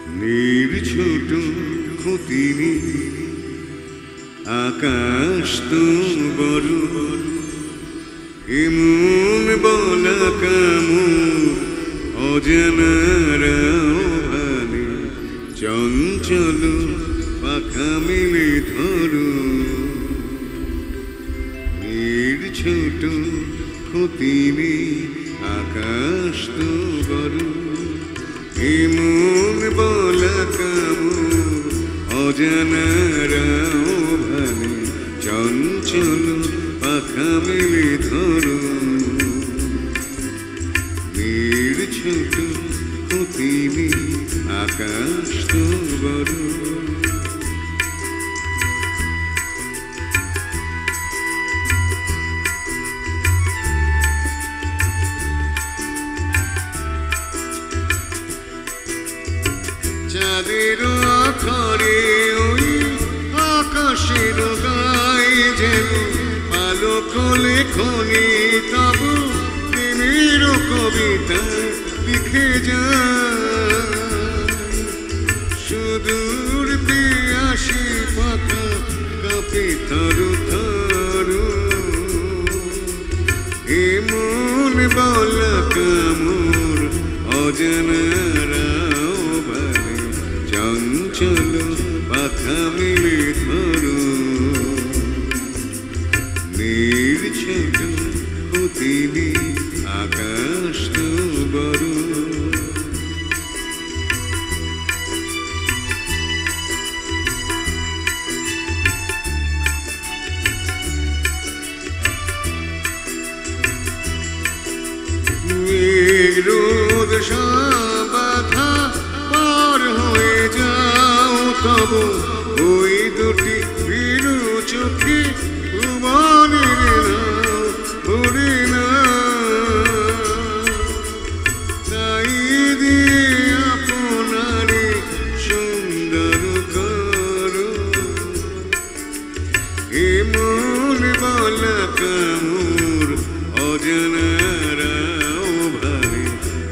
নির্ছোট ক্ষতিনি আকাশ তো বড় এমন বলা কামড় অজানারা ভালে চঞ্চল পাখা মেলে ধরো নির্ছোট ক্ষতিনি আকাশ তো বড় এমন বলা কামড় অজানারা ভালে চঞ্চল পাখা মেলে ধরো নির্ছোট ক্ষতিনি আকাশ তো বড় চাঁদের আকারে ওই আকাশের গায়ে যেন আলোক লেখনি তব প্রেমের কবিতা লিখে যায় সুদূর পিয়াসী পাখা কাঁপে তরু তরু এমন বলা কামড় অজানারা চঞ্চল পাখা মেলে ধরো নির্ছোট ক্ষতিনি আকাশ তো বড় রোদ বাধা পার হয়ে যাও তব ওই দুটি বিরু চোখে ভুবনের ভরে না তাই দিয়ে আপনারে সুন্দর করো এমন বলা কামড় অজানারা ভাবে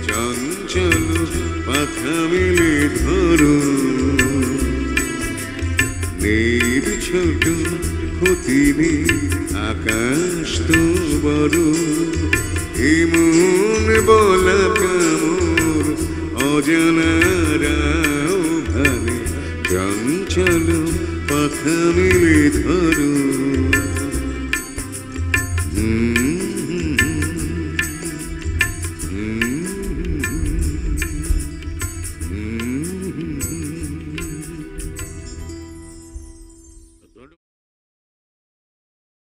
চঞ্চল পাখা মেলে ধরো নির্ছোট ক্ষতিনি আকাশ তো বড় এমন বলা কামড় অজানারা ভাবে চঞ্চল পাখা মেলে ধরো